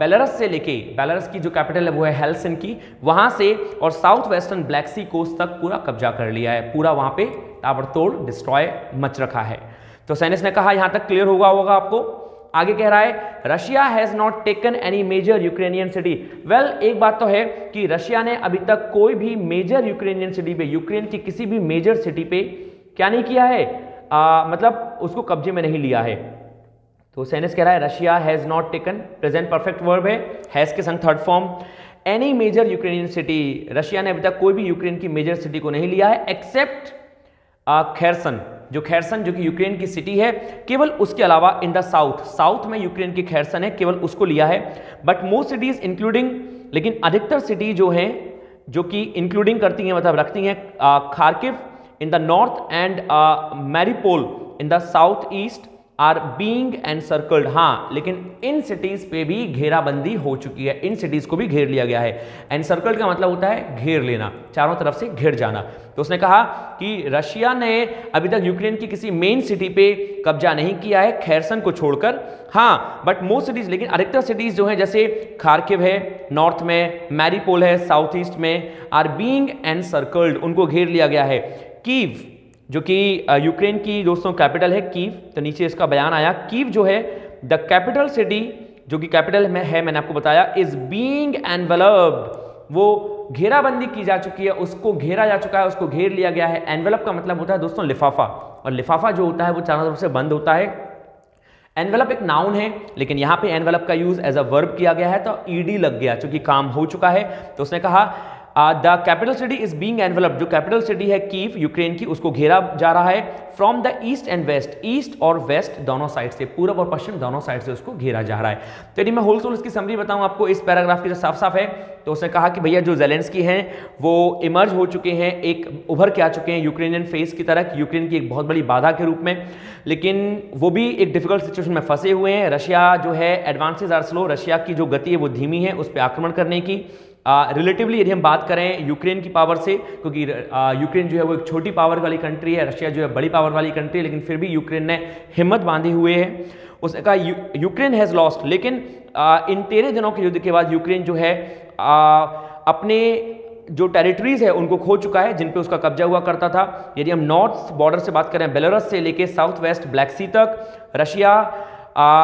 बेलारस से लेके, बेलारस की जो कैपिटल है वो है हेल्सिंकी, वहां से और south western Black Sea coast तक पूरा कब्जा कर लिया है, पूरा वहां पे ताबड़तोड़ डिस्ट्रॉय मच रखा है। तो सैनिक ने कहा, यहां तक क्लियर होगा आपको। आगे कह रहा है, Russia has not taken any major Ukrainian city. Well, एक बात तो है कि रशिया ने अभी तक कोई भी मेजर यूक्रेनियन सिटी पे, यूक्रेन की किसी भी मेजर सिटी पे क्या नहीं किया है, मतलब उसको कब्जे में नहीं लिया है। तो सैनिक कह रहा है, Russia has not taken, present perfect verb है, हैज के संग third form, any major Ukrainian city. Russia ने अभी तक कोई भी यूक्रेन की मेजर सिटी को नहीं लिया है, एक्सेप्ट खैरसन, जो खैरसन जो कि यूक्रेन की सिटी है, केवल उसके अलावा इन द साउथ में यूक्रेन की खैरसन है, केवल उसको लिया है। बट मोस्ट सिटीज इंक्लूडिंग, लेकिन अधिकतर सिटी जो हैं, जो कि इंक्लूडिंग करती हैं, मतलब रखती हैं, Kharkiv in the north and Mariupol in the south east are being encircled. हाँ, लेकिन इन सिटीज पे भी घेराबंदी हो चुकी है, इन सिटीज को भी घेर लिया गया है। एनसर्कल्ड का मतलब होता है घेर लेना, चारों तरफ से घेर जाना। तो उसने कहा कि रशिया ने अभी तक यूक्रेन की किसी मेन सिटी पे कब्जा नहीं किया है, खैरसन को छोड़कर। हाँ, बट मोस्ट सिटीज, लेकिन अधिकतर सिटीज जो हैं, जैसे खार्किव है नॉर्थ में, मैरिपोल है साउथ ईस्ट में, आर बीइंग एनसर्कल्ड, उनको घेर लिया गया है। कीव जो कि यूक्रेन की दोस्तों कैपिटल है, कीव, तो नीचे इसका बयान आया, कीव जो है द कैपिटल सिटी, जो कि कैपिटल में है, मैंने आपको बताया, इज बीइंग एनवेलप्ड, वो घेराबंदी की जा चुकी है, उसको घेरा जा चुका है, उसको घेर लिया गया है। एनवेलप का मतलब होता है दोस्तों लिफाफा, और लिफाफा जो होता है वो चारों तरफ से बंद होता है। एनवेलप एक नाउन है, लेकिन यहाँ पे एनवेलप का यूज एज अ वर्ब किया गया है, तो ईडी लग गया, क्योंकि काम हो चुका है। तो उसने कहा the capital city is being enveloped, जो कैपिटल सिटी है कीव यूक्रेन की, उसको घेरा जा रहा है from the east and west, east और वेस्ट दोनों साइड से, पूर्व और पश्चिम दोनों साइड से उसको घेरा जा रहा है। तो यदि मैं होलसेल इसकी समरी बताऊं आपको, इस पैराग्राफ की जो साफ साफ है, तो उसने कहा कि भैया जो जेलेंस्की हैं वो इमर्ज हो चुके हैं, एक उभर के आ चुके हैं यूक्रेनियन फेस की तरह, यूक्रेन की एक बहुत बड़ी बाधा के रूप में, लेकिन वो भी एक डिफिकल्ट सिचुएशन में फंसे हुए हैं। रशिया जो है एडवांसेज आर स्लो, रशिया की जो गति है वो धीमी है उस पर आक्रमण करने की। रिलेटिवली यदि हम बात करें यूक्रेन की पावर से, क्योंकि यूक्रेन जो है वो एक छोटी पावर वाली कंट्री है, रशिया जो है बड़ी पावर वाली कंट्री है, लेकिन फिर भी यूक्रेन ने हिम्मत बांधी हुए है। उसने कहा यूक्रेन हैज़ लॉस्ट, लेकिन इन 13 दिनों के युद्ध के बाद यूक्रेन जो है अपने जो टेरिटरीज है उनको खो चुका है जिन पे उसका कब्जा हुआ करता था। यदि हम नॉर्थ बॉर्डर से बात करें, बेलारूस से लेके साउथ वेस्ट ब्लैक सी तक, रशिया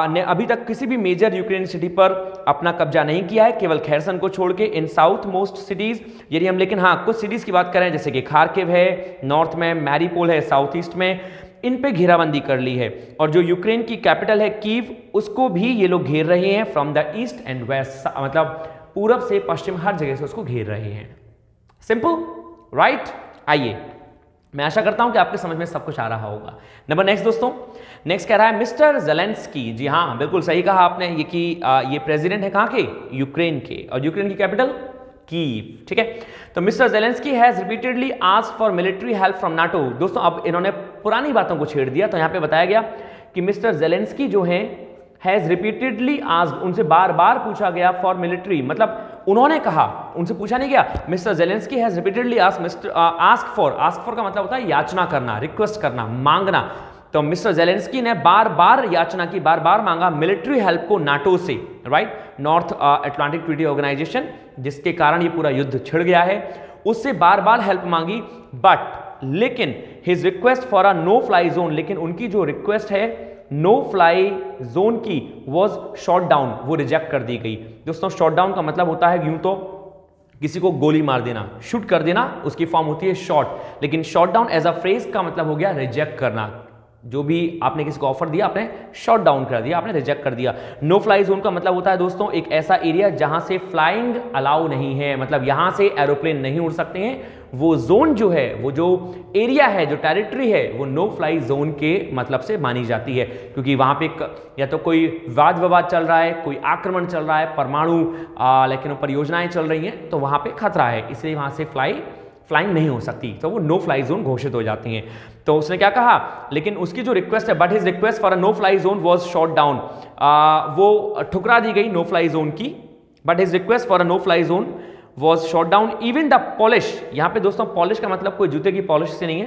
ने अभी तक किसी भी मेजर यूक्रेन सिटी पर अपना कब्जा नहीं किया है, केवल खैरसन को छोड़ के इन साउथ मोस्ट सिटीज। यदि हम लेकिन हाँ कुछ सिटीज की बात करें जैसे कि खार्किव है नॉर्थ में, मैरीपोल है साउथ ईस्ट में, इन पे घेराबंदी कर ली है। और जो यूक्रेन की कैपिटल है कीव, उसको भी ये लोग घेर रहे हैं from the east and west, मतलब पूरब से पश्चिम हर जगह से उसको घेर रहे हैं। Simple right. आइए मैं आशा करता हूं कि आपके समझ में सब कुछ आ रहा होगा। नंबर नेक्स्ट दोस्तों, नेक्स्ट कह रहा है मिस्टर ज़ेलेंस्की। जी हाँ बिल्कुल सही कहा आपने, ये कि ये प्रेसिडेंट है कहाँ के, यूक्रेन के, और यूक्रेन की कैपिटल कीव, ठीक है। तो mister Zelensky has repeatedly asked for military help from NATO. दोस्तों अब इन्होंने पुरानी बातों को छेड़ दिया, तो यहाँ पे बताया गया कि मिस्टर ज़ेलेंस्की जो है हैज रिपीटेडली आस्क्ड, उनसे बार बार पूछा गया फॉर मिलिट्री, मतलब उन्होंने कहा, उनसे पूछा नहीं गया। Mister Zelensky has repeatedly asked for का मतलब होता है याचना करना, रिक्वेस्ट करना, मांगना। तो मिस्टर ज़ेलेंस्की ने बार बार याचना की, बार बार मांगा मिलिट्री हेल्प को नाटो से, right, North Atlantic Treaty Organization, जिसके कारण ये पूरा युद्ध छिड़ गया है, उससे बार बार हेल्प मांगी। बट लेकिन his request for a no fly zone, लेकिन उनकी जो रिक्वेस्ट है नो फ्लाई जोन की वॉज शॉट डाउन, वो रिजेक्ट कर दी गई। दोस्तों शॉट डाउन का मतलब होता है यूं तो किसी को गोली मार देना, शूट कर देना, उसकी फॉर्म होती है शॉट, लेकिन shot down as a phrase का मतलब हो गया रिजेक्ट करना। जो भी आपने किसी को ऑफर दिया आपने शॉट डाउन कर दिया, आपने रिजेक्ट कर दिया। नो फ्लाई जोन का मतलब होता है दोस्तों एक ऐसा एरिया जहां से फ्लाइंग अलाउ नहीं है, मतलब यहां से एरोप्लेन नहीं उड़ सकते हैं। वो जोन जो है, वो जो एरिया है, जो टेरिटरी है, वो नो फ्लाई जोन के मतलब से मानी जाती है, क्योंकि वहां पे या तो कोई वाद विवाद चल रहा है, कोई आक्रमण चल रहा है, परमाणु लेकिन परियोजनाएं चल रही हैं, तो वहां पे खतरा है, इसलिए वहां से फ्लाइंग नहीं हो सकती, तो वो नो फ्लाई जोन घोषित हो जाती हैं। तो उसने क्या कहा, लेकिन उसकी जो रिक्वेस्ट है, but his request for a no fly zone was shot down, वो ठुकरा दी गई नो फ्लाई जोन की। But his request for a no fly zone was shot down. Even the Polish, यहाँ पे दोस्तों पॉलिश का मतलब कोई जूते की पॉलिश से नहीं है,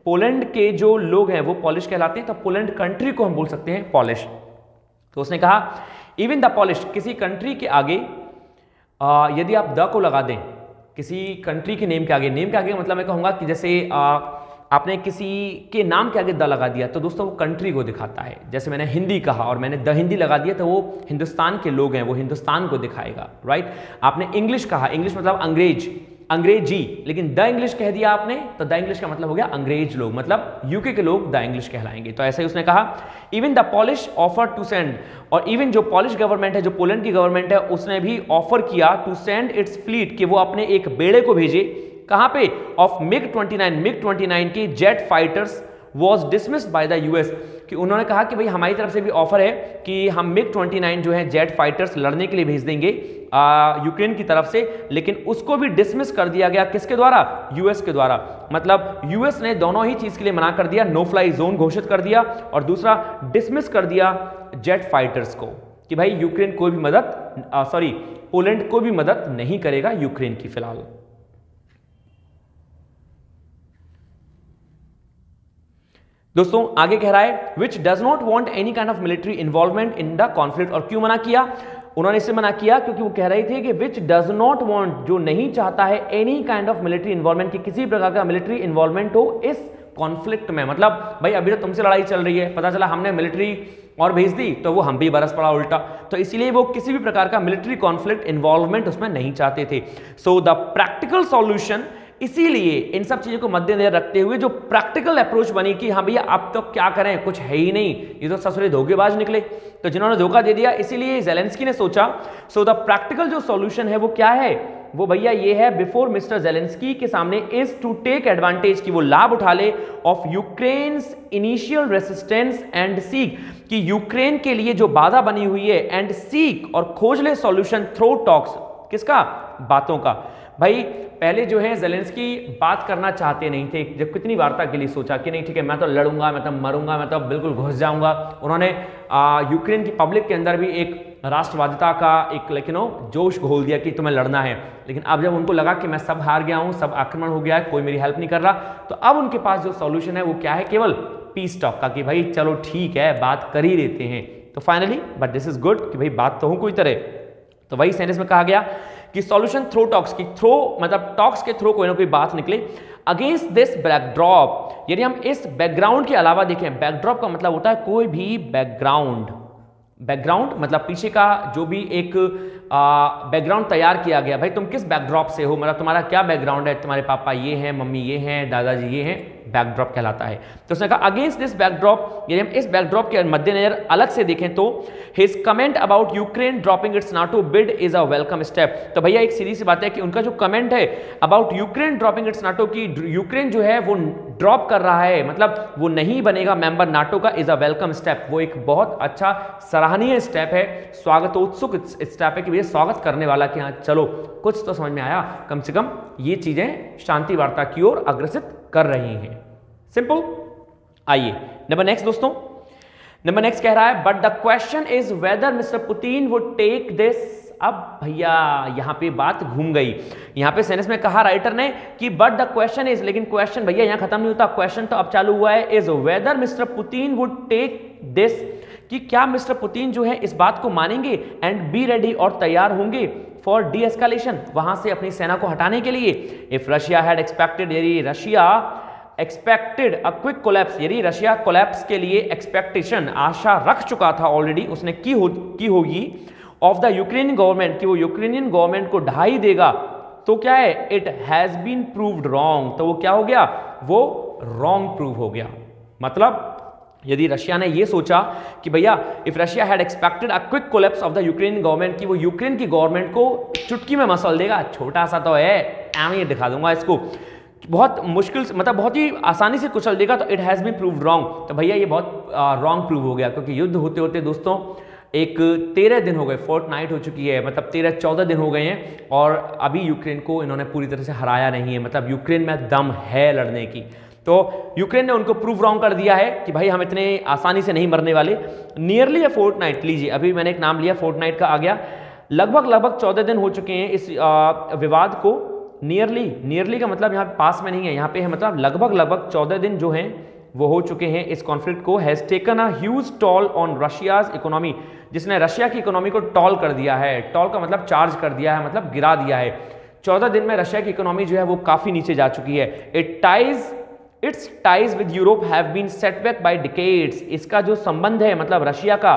पोलैंड के जो लोग हैं वो पॉलिश कहलाते हैं, तो पोलैंड कंट्री को हम बोल सकते हैं पॉलिश। तो उसने कहा इवन द पॉलिश, किसी कंट्री के आगे यदि आप द को लगा दें, किसी कंट्री के नेम के आगे, नेम के आगे मतलब मैं कहूँगा कि जैसे आपने किसी के नाम के आगे द लगा दिया तो दोस्तों वो कंट्री को दिखाता है। जैसे मैंने हिंदी कहा और मैंने द हिंदी लगा दिया तो वो हिंदुस्तान के लोग हैं, वो हिंदुस्तान को दिखाएगा, राइट। आपने इंग्लिश कहा, इंग्लिश मतलब अंग्रेजी, लेकिन द इंग्लिश कह दिया आपने तो द इंग्लिश का मतलब हो गया अंग्रेज लोग, मतलब यूके के लोग द इंग्लिश कहलाएंगे। तो ऐसे ही उसने कहा even the Polish offer to send, और इवन जो पॉलिश गवर्नमेंट है, जो पोलैंड की गवर्नमेंट है, उसने भी ऑफर किया टू सेंड इट्स फ्लीट, कि वो अपने एक बेड़े को भेजे, कहां पे, ऑफ मिग-29 के jet fighters was dismissed by the US, कि उन्होंने कहा कि भाई हमारी तरफ से भी ऑफर है कि हम मिग-29 जो है जेट फाइटर्स लड़ने के लिए भेज देंगे यूक्रेन की तरफ से, लेकिन उसको भी डिसमिस कर दिया गया, किसके द्वारा, यूएस के द्वारा। मतलब यूएस ने दोनों ही चीज के लिए मना कर दिया, नो फ्लाई जोन घोषित कर दिया, और दूसरा डिसमिस कर दिया जेट फाइटर्स को, कि भाई यूक्रेन कोई भी मदद पोलैंड कोई भी मदद नहीं करेगा यूक्रेन की फिलहाल। दोस्तों आगे कह रहा है which does not want any kind of military involvement in the conflict, और क्यों मना किया, उन्होंने इससे मना किया क्योंकि वो कह रहे थे कि विच डज नॉट वांट, जो नहीं चाहता है, any kind of military involvement, की किसी प्रकार का मिलिट्री इन्वॉल्वमेंट हो इस कॉन्फ्लिक्ट में। मतलब भाई अभी तो तुमसे लड़ाई चल रही है, पता चला हमने मिलिट्री और भेज दी तो वो हम भी बरस पड़ा उल्टा, तो इसीलिए वो किसी भी प्रकार का मिलिट्री कॉन्फ्लिक्ट इन्वॉल्वमेंट उसमें नहीं चाहते थे। सो द प्रैक्टिकल सॉल्यूशन, इसीलिए इन सब चीजों को मद्देनजर रखते हुए जो प्रैक्टिकल अप्रोच बनी कि हाँ भैया अब तो क्या करें, कुछ है ही नहीं, ये तो ससुरे धोखेबाज निकले, तो जिन्होंने धोखा दे दिया, इसीलिए ज़ेलेंस्की ने सोचा। सो द प्रैक्टिकल जो सॉल्यूशन है वो क्या है, वो भैया ये है बिफोर मिस्टर ज़ेलेंस्की के सामने, इज टू टेक एडवांटेज, की वो लाभ उठा ले, of Ukraine's initial resistance and seek, कि यूक्रेन के लिए जो बाधा बनी हुई है, एंड सीक, और खोज ले सॉल्यूशन थ्रू टॉक्स, किसका, बातों का। भाई पहले जो है ज़ेलेंस्की बात करना चाहते नहीं थे, जब कितनी वार्ता के लिए सोचा कि नहीं ठीक है मैं तो लड़ूंगा, मैं तो मरूंगा, मैं तो बिल्कुल घुस जाऊंगा। उन्होंने यूक्रेन की पब्लिक के अंदर भी एक राष्ट्रवादिता का एक जोश घोल दिया कि तुम्हें लड़ना है। लेकिन अब जब उनको लगा कि मैं सब हार गया हूं, सब आक्रमण हो गया है, कोई मेरी हेल्प नहीं कर रहा, तो अब उनके पास जो सॉल्यूशन है वो क्या है, केवल पीस टॉक का, कि भाई चलो ठीक है बात कर ही लेते हैं। तो finally but this is good कि भाई बात तो हो कोई तरह। तो वही सेंटेंस में कहा गया कि सॉल्यूशन थ्रो टॉक्स, की थ्रो मतलब टॉक्स के थ्रू कोई ना कोई बात निकले अगेंस्ट दिस बैकड्रॉप। यदि हम इस बैकग्राउंड के अलावा देखें, बैकड्रॉप का मतलब होता है कोई भी बैकग्राउंड, बैकग्राउंड मतलब पीछे का जो भी एक बैकग्राउंड तैयार किया गया, भाई तुम किस बैकड्रॉप से हो, मतलब तुम्हारा क्या बैकग्राउंड है, तुम्हारे पापा ये हैं, मम्मी ये हैं, दादाजी ये हैं, बैकड्रॉप कहलाता है। तो उसने कहा अगेंस्ट दिस बैकड्रॉप, यदि हम इस बैकड्रॉप के मद्देनजर अलग से देखें तो his comment about Ukraine dropping it's NATO bid is a welcome step. तो भैया एक सीधी सी बात है कि उनका जो कमेंट है about Ukraine dropping it's NATO, की यूक्रेन जो है वो ड्रॉप कर रहा है, मतलब वो नहीं बनेगा मेंबर नाटो का, इज अ वेलकम स्टेप, वो एक बहुत अच्छा सराहनीय स्टेप है, स्वागतोत्सुक स्टेप है कि भैया स्वागत करने वाला कि हाँ चलो कुछ तो समझ में आया, कम से कम ये चीजें शांति वार्ता की ओर अग्रसित कर रही हैं। सिंपल। आइए नंबर नेक्स्ट दोस्तों, नंबर नेक्स्ट कह रहा है but the question is whether mister Putin would take this. अब भैया यहां पे बात घूम गई, यहां पे सेंटेंस में कहा राइटर ने कि बट द क्वेश्चन इज, लेकिन क्वेश्चन भैया यहां खत्म नहीं होता, क्वेश्चन तो अब चालू हुआ है, is whether mister Putin would take this, कि क्या मिस्टर पुतिन जो है इस बात को मानेंगे एंड बी रेडी और तैयार होंगे फॉर डी एस्केलेशन, वहां से अपनी सेना को हटाने के लिए। इफ रशिया हैड एक्सपेक्टेड, यदि Russia expected a quick collapse, यदि रशिया कोलैप्स के लिए एक्सपेक्टेशन आशा रख चुका था ऑलरेडी, उसने की होगी ऑफ द यूक्रेनियन गवर्नमेंट, कि वो यूक्रेनियन गवर्नमेंट को ढा ही देगा, तो क्या है it has been proved wrong, तो वो क्या हो गया, वो रॉन्ग प्रूव हो गया। मतलब यदि रशिया ने ये सोचा कि भैया if Russia had expected a quick collapse of the Ukrainian government, कि वो यूक्रेन की गवर्नमेंट को चुटकी में मसल देगा, छोटा सा तो है, मैं दिखा दूंगा इसको, बहुत मुश्किल मतलब बहुत ही आसानी से कुचल देगा, तो it has been proved wrong. तो भैया ये बहुत रॉन्ग प्रूव हो गया, क्योंकि युद्ध होते होते दोस्तों एक 13 दिन हो गए, फोर्टनाइट हो चुकी है, मतलब 13-14 दिन हो गए हैं और अभी यूक्रेन को इन्होंने पूरी तरह से हराया नहीं है, मतलब यूक्रेन में दम है लड़ने की। तो यूक्रेन ने उनको प्रूव रॉन्ग कर दिया है कि भाई हम इतने आसानी से नहीं मरने वाले। नियरली अ फोर्टनाइट, लीजिए अभी मैंने एक नाम लिया फोर्टनाइट का आ गया, लगभग 14 दिन हो चुके हैं इस विवाद को। नियरली का मतलब यहाँ पास में नहीं है, यहाँ पे है मतलब लगभग 14 दिन जो हैं वो हो चुके हैं इस कॉन्फ्लिक्ट को। Has taken a huge toll on Russia's economy, जिसने रशिया की इकोनॉमी को टॉल कर दिया है, टॉल का मतलब चार्ज कर दिया है, मतलब गिरा दिया है। 14 दिन में रशिया की इकोनॉमी जो है वो काफी नीचे जा चुकी है। Its ties with Europe have been set back by decades, इसका जो संबंध है मतलब रशिया का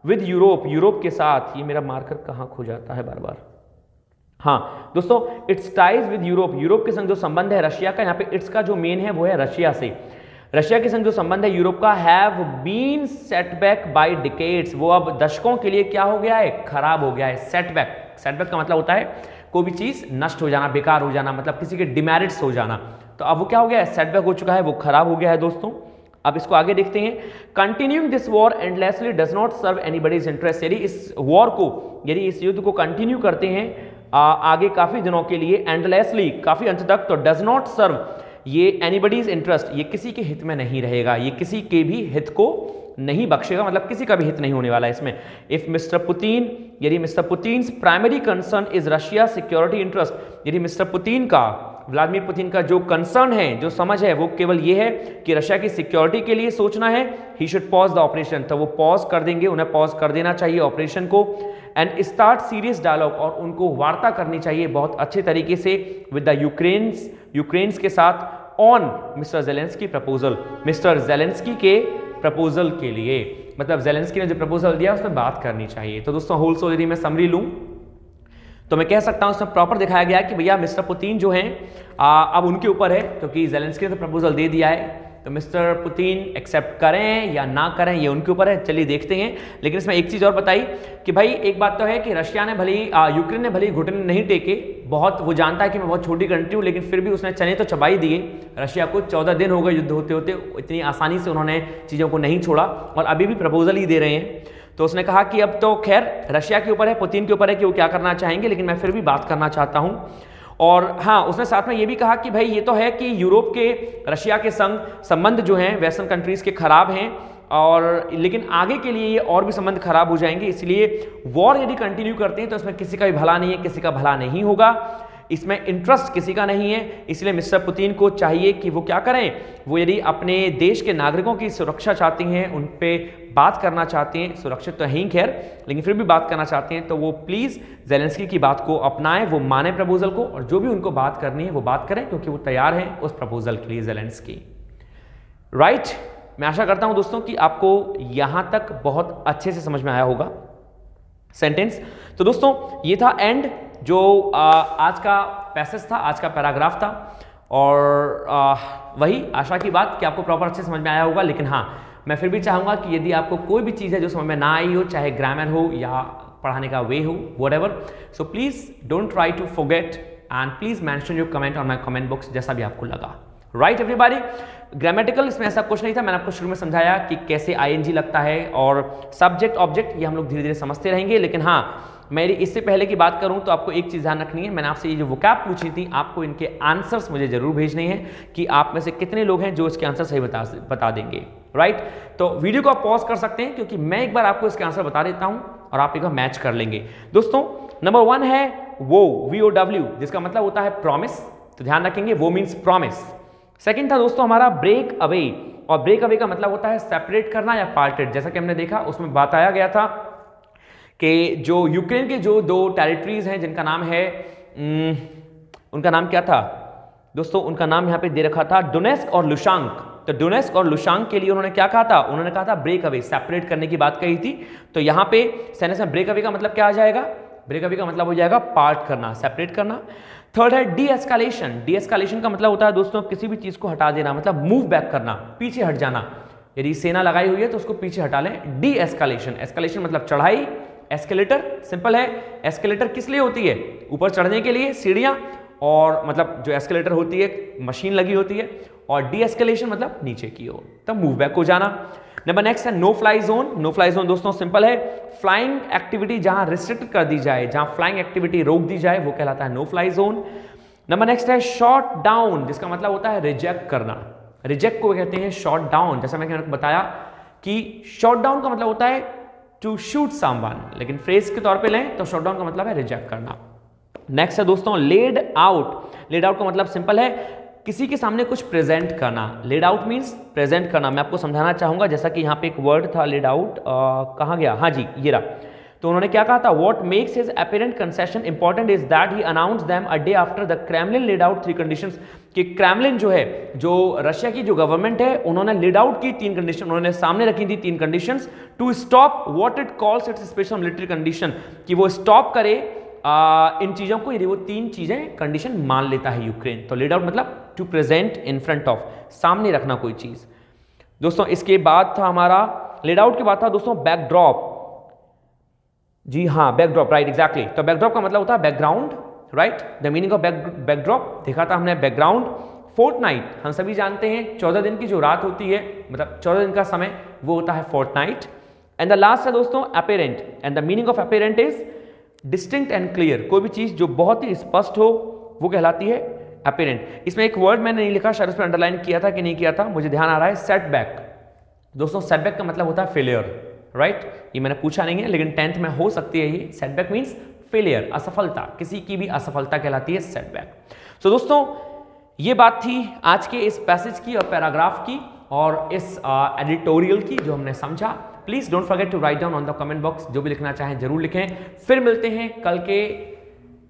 विद यूरोप के साथ, ये मेरा मार्कर कहाँ खो जाता है बार बार, हाँ दोस्तों, इट्स टाइज विद यूरोप के संग जो संबंध है रशिया का, यहाँ पे इट्स का जो मेन है वो है रशिया से, रशिया के संग जो संबंध है यूरोप का, have been set back by decades, वो अब दशकों के लिए क्या हो गया है, खराब हो गया है। सेटबैक का मतलब होता है कोई भी चीज नष्ट हो जाना, बेकार हो जाना, मतलब किसी के डिमेरिट्स हो जाना, तो अब वो क्या हो गया है, सेटबैक हो चुका है, वो खराब हो गया है दोस्तों। अब इसको आगे देखते हैं, continuing this war endlessly does not serve anybody's interest, यदि इस वॉर को, यदि इस युद्ध को कंटिन्यू करते हैं आगे काफी दिनों के लिए, एंडलेसली काफी अंत तक, तो डज नॉट सर्व, ये एनीबडीज इंटरेस्ट, ये किसी के हित में नहीं रहेगा, ये किसी के भी हित को नहीं बख्शेगा, मतलब किसी का भी हित नहीं होने वाला है इसमें। इफ मिस्टर पुतिन, यदि Mister Putin's primary concern is Russia security interest, यदि मिस्टर पुतिन का, व्लादिमीर पुतिन का जो कंसर्न है, जो समझ है, वो केवल ये है कि रशिया की सिक्योरिटी के लिए सोचना है, he should pause the operation, तो वो पॉज कर देंगे, उन्हें पॉज कर देना चाहिए ऑपरेशन को, एंड स्टार्ट सीरियस डायलॉग, और उनको वार्ता करनी चाहिए बहुत अच्छे तरीके से विद द यूक्रेन्स के साथ on mister Zelensky proposal, mister Zelensky के प्रपोजल के लिए, मतलब जेलेंस्की ने जो प्रपोजल दिया उसमें बात करनी चाहिए। तो दोस्तों होल सो यदि मैं समरी लूं तो मैं कह सकता हूं उसमें प्रॉपर दिखाया गया कि भैया मिस्टर पुतिन जो हैं अब उनके ऊपर है, क्योंकि जेलेंस्की ने तो प्रपोजल दे दिया है, तो मिस्टर पुतिन एक्सेप्ट करें या ना करें ये उनके ऊपर है, चलिए देखते हैं। लेकिन इसमें एक चीज़ और बताई कि भाई एक बात तो है कि रशिया ने भली यूक्रेन ने भली घुटने नहीं टेके, बहुत वो जानता है कि मैं बहुत छोटी कंट्री हूँ, लेकिन फिर भी उसने चने तो चबा ही दिए रशिया को। 14 दिन हो गए युद्ध होते होते, इतनी आसानी से उन्होंने चीज़ों को नहीं छोड़ा और अभी भी प्रपोजल ही दे रहे हैं। तो उसने कहा कि अब तो खैर रशिया के ऊपर है, पुतिन के ऊपर है कि वो क्या करना चाहेंगे, लेकिन मैं फिर भी बात करना चाहता हूँ। और हाँ, उसने साथ में ये भी कहा कि भाई ये तो है कि यूरोप के रशिया के संग संबंध जो हैं वेस्टर्न कंट्रीज के खराब हैं, और लेकिन आगे के लिए ये और भी संबंध खराब हो जाएंगे, इसलिए वॉर यदि कंटिन्यू करते हैं तो इसमें किसी का भी भला नहीं है, किसी का भला नहीं होगा, इसमें इंटरेस्ट किसी का नहीं है। इसलिए मिस्टर पुतिन को चाहिए कि वो क्या करें, वो यदि अपने देश के नागरिकों की सुरक्षा चाहती हैं, उन पे बात करना चाहते हैं, सुरक्षित तो हैं खैर, लेकिन फिर भी बात करना चाहते हैं, तो वो प्लीज़ ज़ेलेंस्की की बात को अपनाएं, वो माने प्रपोजल को, और जो भी उनको बात करनी है वो बात करें, क्योंकि वो तैयार हैं उस प्रपोजल के लिए ज़ेलेंस्की। राइट, मैं आशा करता हूं दोस्तों कि आपको यहां तक बहुत अच्छे से समझ में आया होगा सेंटेंस। तो दोस्तों ये था एंड, जो आज का पैसेज था, आज का पैराग्राफ था, और वही आशा की बात कि आपको प्रॉपर अच्छे समझ में आया होगा। लेकिन हाँ, मैं फिर भी चाहूँगा कि यदि आपको कोई भी चीज़ है जो समझ में ना आई हो, चाहे ग्रामर हो या पढ़ाने का वे हो, whatever, so please don't try to forget and please mention your comment on my comment box, जैसा भी आपको लगा। राइट एवरीबॉडी, ग्रामेटिकल इसमें ऐसा कुछ नहीं था, मैंने आपको शुरू में समझाया कि कैसे आईएनजी लगता है, और सब्जेक्ट ऑब्जेक्ट ये हम लोग धीरे धीरे समझते रहेंगे। लेकिन हाँ, मेरी इससे पहले की बात करूं तो आपको एक चीज़ ध्यान रखनी है, मैंने आपसे ये जो वोकैब पूछी थी, आपको इनके आंसर्स मुझे जरूर भेजने हैं कि आप में से कितने लोग हैं जो इसके आंसर सही बता देंगे। राइट, तो वीडियो को आप पॉज कर सकते हैं, क्योंकि मैं एक बार आपको इसके आंसर बता देता हूं और आप एक बार मैच कर लेंगे। दोस्तों नंबर 1 है VOW, जिसका मतलब होता है प्रॉमिस, तो ध्यान रखेंगे, वो मीन्स प्रॉमिस। सेकंड था दोस्तों हमारा ब्रेक अवे, और ब्रेक अवे का मतलब होता है सेपरेट करना या पार्टेड। जैसा कि हमने देखा उसमें बताया गया था कि जो यूक्रेन के जो 2 टेरिटरीज हैं जिनका नाम है उनका नाम क्या था दोस्तों, उनका नाम यहाँ पे दे रखा था डोनेस्क और लुशांक। तो डोनेस्क और लुशांक के लिए उन्होंने क्या कहा था, उन्होंने कहा था ब्रेक अवे, सेपरेट करने की बात कही थी। तो यहाँ पे सेंटेंस में ब्रेक अवे का मतलब क्या आ जाएगा, ब्रेक अवे का मतलब हो जाएगा पार्ट करना, सेपरेट करना। थर्ड है डी एस्कालेशन। डी एस्कालेशन का मतलब होता है दोस्तों किसी भी चीज को हटा देना, मतलब मूव बैक करना, पीछे हट जाना। यदि सेना लगाई हुई है तो उसको पीछे हटा लें, डी एस्कालेशन। एस्कालेशन मतलब चढ़ाई, एस्केलेटर सिंपल है, एस्केलेटर किस लिए होती है, ऊपर चढ़ने के लिए सीढ़ियां, और मतलब जो एस्केलेटर होती है मशीन लगी होती है, और डी एस्केलेशन मतलब नीचे की ओर, तब मूव बैक हो जाना। नंबर नेक्स्ट है no fly zone. No fly zone दोस्तों सिंपल है, फ्लाइंग एक्टिविटी जहां रिस्ट्रिक्ट कर दी जाए, जहां फ्लाइंग एक्टिविटी रोक दी जाए, वो कहलाता है no fly zone. Number next है शॉट डाउन, जिसका मतलब होता है रिजेक्ट करना, रिजेक्ट को कहते हैं शॉट डाउन। जैसा मैंने बताया कि शॉट डाउन का मतलब होता है टू शूट समवन, लेकिन फ्रेज के तौर पे लें तो शॉट डाउन का मतलब है रिजेक्ट करना। नेक्स्ट है दोस्तों लेड आउट। लेड आउट का मतलब सिंपल है किसी के सामने कुछ प्रेजेंट करना। लेड आउट मीन्स प्रेजेंट करना। मैं आपको समझाना चाहूंगा, जैसा कि यहाँ पे एक वर्ड था लेड आउट, कहाँ गया, हाँ जी ये रहा। तो उन्होंने क्या कहा था, what makes his apparent concession important is that he announce them a day after the Kremlin laid out 3 conditions. कि क्रेमलिन जो है, जो रशिया की जो गवर्नमेंट है, उन्होंने लेड आउट की 3 कंडीशन, उन्होंने सामने रखी थी 3 conditions to stop what it calls its special military condition, कि वो स्टॉप करे इन चीजों को यदि वो 3 चीजें कंडीशन मान लेता है यूक्रेन। तो लेड आउट मतलब to present in front of, सामने रखना कोई चीज। दोस्तों इसके बाद था हमारा लेड आउट के बाद था दोस्तों बैकड्रॉप। जी हाँ, बैकड्रॉप, राइट एग्जैक्टली। तो बैकड्रॉप का मतलब होता है background, right. The meaning of backdrop देखा था हमने, बैकग्राउंड। फोर्टनाइट हम सभी जानते हैं 14 दिन की जो रात होती है, मतलब 14 दिन का समय, वो होता है फोर्टनाइट। एंड द लास्ट है दोस्तों apparent, and the meaning of apparent is distinct and clear. कोई भी चीज जो बहुत ही स्पष्ट हो वो कहलाती है अपेरेंट। इसमें एक वर्ड मैंने नहीं लिखा, शायद उस पर अंडरलाइन किया था कि नहीं किया था, मुझे ध्यान आ रहा है, सेटबैक। दोस्तों सेटबैक का मतलब होता है फेलियर, राइट। ये मैंने पूछा नहीं है, लेकिन 10th में हो सकती है ये। सेटबैक मीन्स फेलियर, असफलता, किसी की भी असफलता कहलाती है सेटबैक। तो दोस्तों ये बात थी आज के इस पैसेज की और पैराग्राफ की और इस एडिटोरियल की जो हमने समझा। Please don't forget to write down on the comment box, जो भी लिखना चाहें जरूर लिखें। फिर मिलते हैं कल के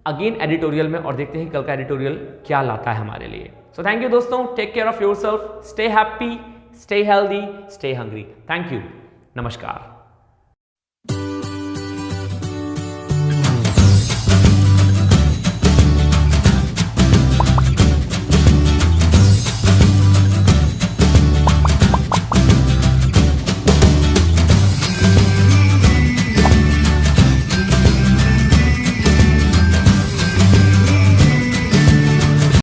अगेन एडिटोरियल में और देखते हैं कल का एडिटोरियल क्या लाता है हमारे लिए। सो थैंक यू दोस्तों, take care of yourself, stay happy, stay healthy, stay hungry. Thank you, नमस्कार।